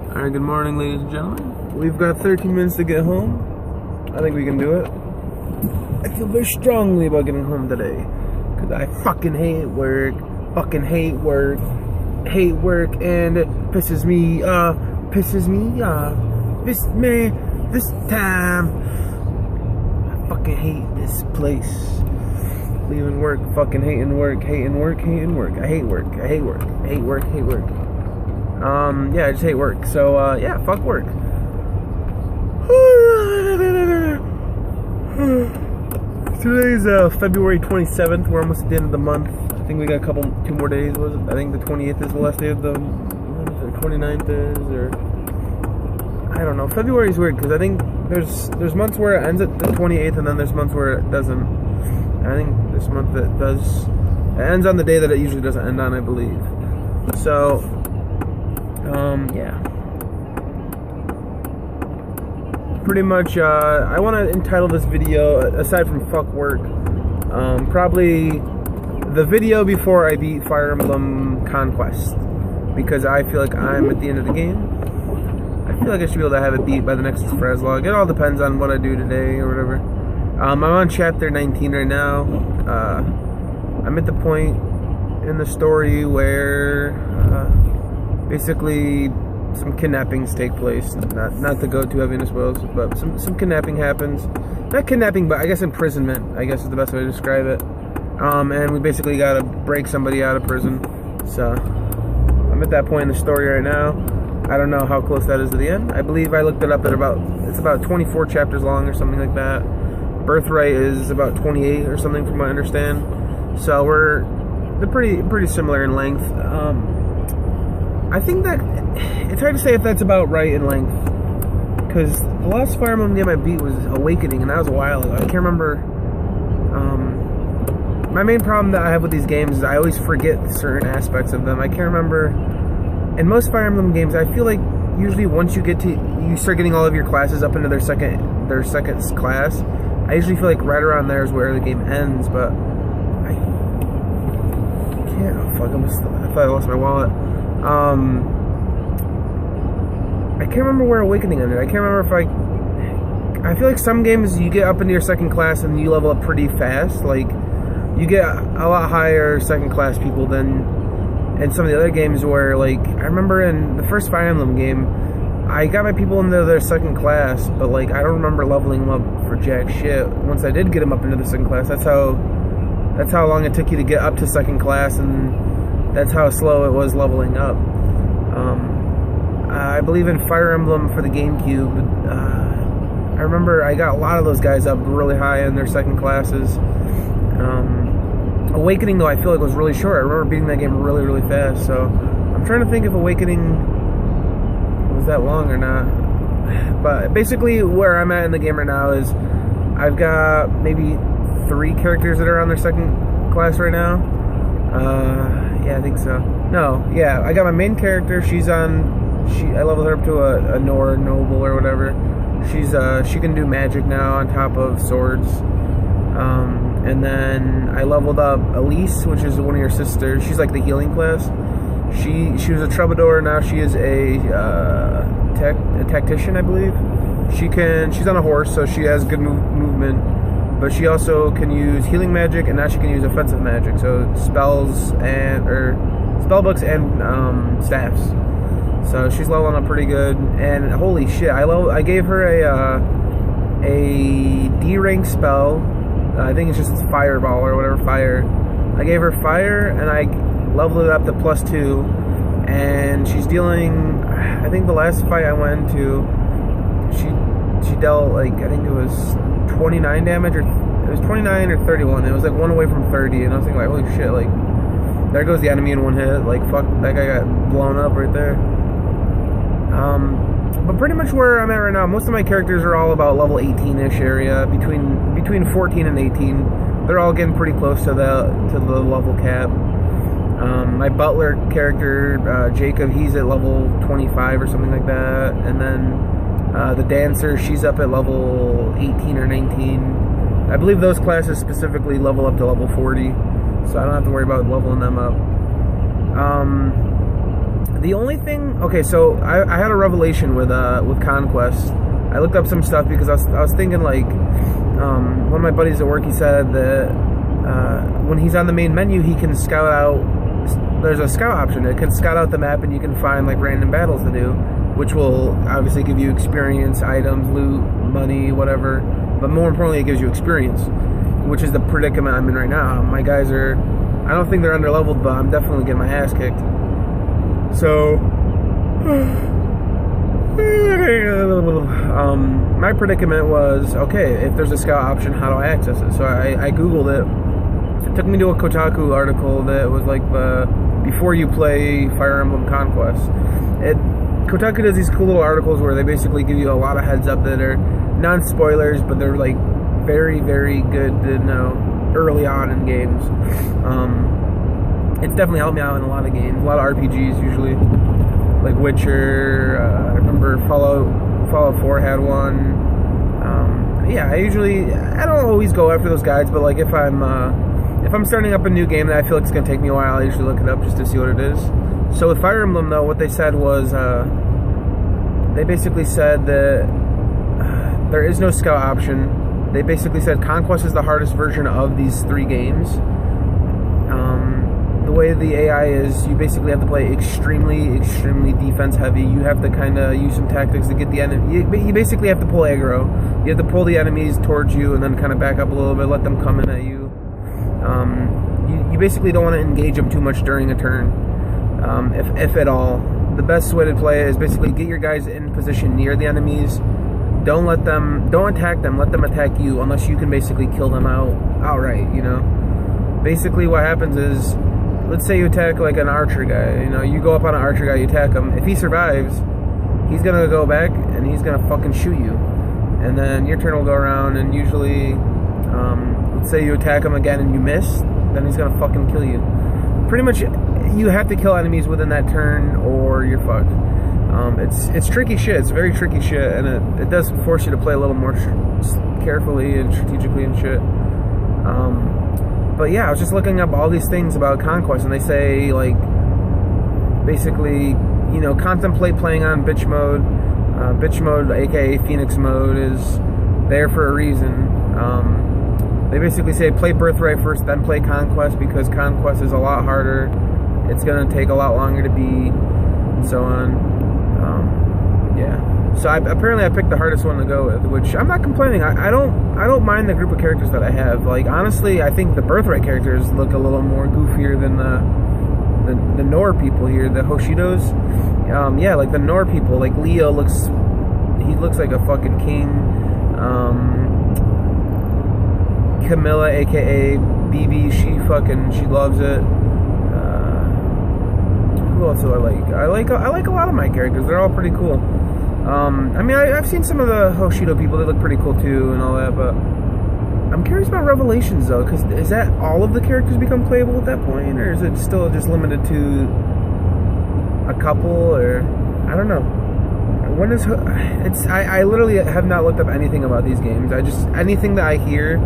Alright, good morning, ladies and gentlemen. We've got 13 minutes to get home. I think we can do it. I feel very strongly about getting home today. Because I fucking hate work. Fucking hate work. Hate work, and it pisses me off. Pisses me off. This time. I fucking hate this place. Leaving work, fucking hating work, hating work, hating work. I hate work. I hate work. I hate work, hate work. Yeah, I just hate work. So, yeah, fuck work. Today's February 27th. We're almost at the end of the month. I think we got two more days. Was it? I think the 28th is the last day of the month, or 29th is, or I don't know. February's weird because I think there's months where it ends at the 28th, and then there's months where it doesn't. And I think this month it does. It ends on the day that it usually doesn't end on, I believe. So, yeah. Pretty much, I want to entitle this video, aside from fuck work, probably the video before I beat Fire Emblem Conquest, because I feel like I'm at the end of the game. I feel like I should be able to have it beat by the next Frazzlog. It all depends on what I do today or whatever. I'm on chapter 19 right now. I'm at the point in the story where basically some kidnappings take place. Not to go too heavy into spoils, but some kidnapping happens. Not kidnapping, but I guess imprisonment, I guess is the best way to describe it. And we basically gotta break somebody out of prison. So I'm at that point in the story right now. I don't know how close that is to the end. I believe I looked it up at it's about 24 chapters long or something like that. Birthright is about 28 or something from what I understand. So they're pretty similar in length. I think that it's hard to say if that's about right in length, because the last Fire Emblem game I beat was Awakening, and that was a while ago. I can't remember. My main problem that I have with these games is I always forget certain aspects of them. I can't remember. In most Fire Emblem games, I feel like usually once you start getting all of your classes up into their second class, I usually feel like right around there is where the game ends. But I can't. Oh fuck! I thought I lost my wallet. I can't remember where Awakening ended. I can't remember if I feel like some games you get up into your second class and you level up pretty fast. Like, you get a lot higher second class people than in some of the other games where, like, I remember in the first Fire Emblem game, I got my people into their second class, but, like, I don't remember leveling them up for jack shit. Once I did get them up into the second class, that's how long it took you to get up to second class, and that's how slow it was leveling up. I believe in Fire Emblem for the GameCube, I remember I got a lot of those guys up really high in their second classes. Awakening, though, I feel like was really short. I remember beating that game really, really fast. So I'm trying to think if Awakening was that long or not. But basically where I'm at in the game right now is I've got maybe 3 characters that are on their second class right now. Yeah, I think so. No, yeah, I got my main character. I leveled her up to a Nord Noble or whatever. She can do magic now on top of swords. And then I leveled up Elise, which is one of your sisters. She's like the healing class. She was a troubadour. Now she is a tactician, I believe. She's on a horse, so she has good movement. But she also can use healing magic, and now she can use offensive magic. So spells spell books and staffs. So she's leveling up pretty good. And holy shit, I gave her a D rank spell. I think it's just Fireball or whatever, fire. I gave her fire, and I leveled it up to +2. And she's dealing, I think the last fight I went into, she dealt, like, I think it was 29 damage, or it was 29 or 31. It was like 1 away from 30, and I was thinking, like, holy shit, like, there goes the enemy in 1 hit. Like, fuck, that guy got blown up right there. But pretty much where I'm at right now, most of my characters are all about level 18-ish area, between 14 and 18. They're all getting pretty close to the level cap. My butler character, Jacob, he's at level 25 or something like that. And then the dancer, she's up at level 18 or 19. I believe those classes specifically level up to level 40, so I don't have to worry about leveling them up. The only thing, okay, so I had a revelation with Conquest. I looked up some stuff because I was thinking, like, one of my buddies at work, he said that when he's on the main menu, he can scout out. There's a scout option. It can scout out the map, and you can find like random battles to do, which will obviously give you experience, items, loot, money, whatever. But more importantly, it gives you experience, which is the predicament I'm in right now. My guys are, I don't think they're underleveled, but I'm definitely getting my ass kicked. So, my predicament was, okay, if there's a scout option, how do I access it? So I Googled it. It took me to a Kotaku article that was like the before you play Fire Emblem Conquest. Kotaku does these cool little articles where they basically give you a lot of heads up that are non-spoilers, but they're like very, very good to know early on in games. It's definitely helped me out in a lot of games, a lot of RPGs usually, like Witcher. I remember Fallout 4 had one. Yeah, I don't always go after those guides, but like if I'm starting up a new game that I feel like it's gonna take me a while, I usually look it up just to see what it is. So with Fire Emblem, though, what they said was they basically said that there is no scout option. They basically said Conquest is the hardest version of these 3 games. The way the AI is, you basically have to play extremely, extremely defense heavy. You have to kind of use some tactics to get the enemy. You basically have to pull aggro. You have to pull the enemies towards you and then kind of back up a little bit, let them come in at you. You basically don't want to engage them too much during a turn, if at all. The best way to play it is basically get your guys in position near the enemies. Don't attack them. Let them attack you unless you can basically kill them outright. You know. Basically, what happens is, let's say you attack like an archer guy. You know, you go up on an archer guy, you attack him. If he survives, he's gonna go back and he's gonna fucking shoot you. And then your turn will go around, and usually, let's say you attack him again and you miss, then he's gonna fucking kill you. Pretty much, you have to kill enemies within that turn, or you're fucked. It's tricky shit. It's very tricky shit, and it does force you to play a little more carefully and strategically and shit. But yeah, I was just looking up all these things about Conquest, and they say, like, basically, you know, contemplate playing on bitch mode. Bitch mode, aka Phoenix mode, is there for a reason. They basically say play Birthright first, then play Conquest, because Conquest is a lot harder. It's gonna take a lot longer to beat, and so on. Yeah. So apparently I picked the hardest one to go with, which I'm not complaining. I don't mind the group of characters that I have. Like, honestly, I think the Birthright characters look a little more goofier than the Nor people here, the Hoshidos. Yeah, like the Nor people, like Leo looks like a fucking king. Camilla, aka BB, she loves it. Who else do I like? I like a lot of my characters. They're all pretty cool. I mean, I've seen some of the Hoshido people. They look pretty cool too, and all that. But I'm curious about Revelations though, because is that all of the characters become playable at that point, or is it still just limited to a couple? Or I don't know. When is I literally have not looked up anything about these games. Anything that I hear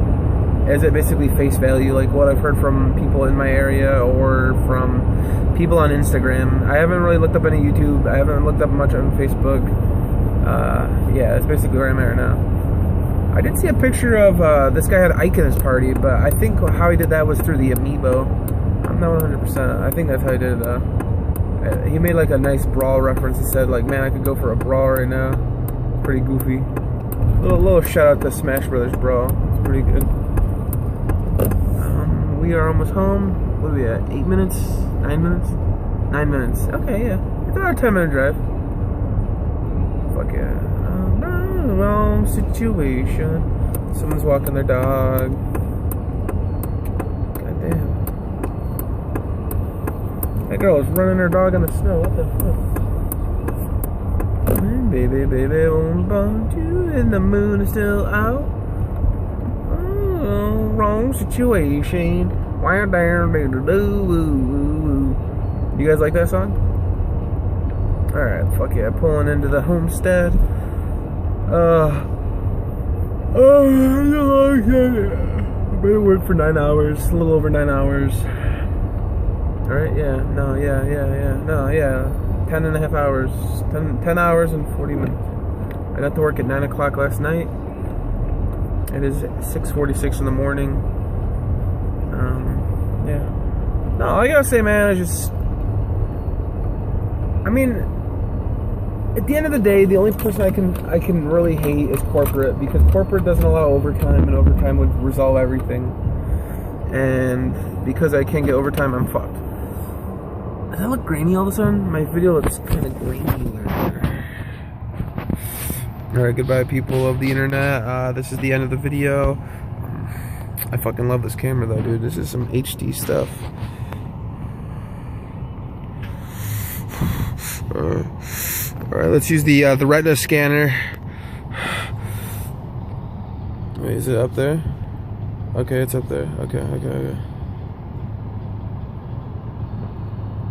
is it basically face value, like what I've heard from people in my area or from people on Instagram. I haven't really looked up any YouTube. I haven't looked up much on Facebook. Yeah, that's basically where I'm at right now. I did see a picture of this guy had Ike in his party, but I think how he did that was through the amiibo. I'm not 100%. I think that's how he did it though. He made like a nice Brawl reference. He said like, man, I could go for a Brawl right now. Pretty goofy. Little shout out to Smash Brothers Brawl. It's pretty good. We are almost home. What are we at? 8 minutes? 9 minutes? 9 minutes. Okay, yeah. It's about a 10-minute drive. Fuck yeah. Wrong situation. Someone's walking their dog. God damn. That girl is running her dog in the snow. What the fuck? Baby, won't bond you, and the moon is still out. Oh, wrong situation. Wow, down, you guys like that song? Alright, fuck yeah. Pulling into the homestead. I've been at work for 9 hours, a little over 9 hours. Alright, yeah, no, yeah. 10 and a half hours. 10 hours and 40 minutes. I got to work at 9 o'clock last night. It is 6:46 in the morning. Yeah. No, all I gotta say, man, is just... I mean, at the end of the day, the only person I can really hate is corporate, because corporate doesn't allow overtime, and overtime would resolve everything. And because I can't get overtime, I'm fucked. Does that look grainy all of a sudden? My video looks kind of grainy. Alright, goodbye people of the internet. This is the end of the video. I fucking love this camera though, dude. This is some HD stuff. Alright, let's use the retina scanner. Wait, is it up there? Okay, it's up there. Okay.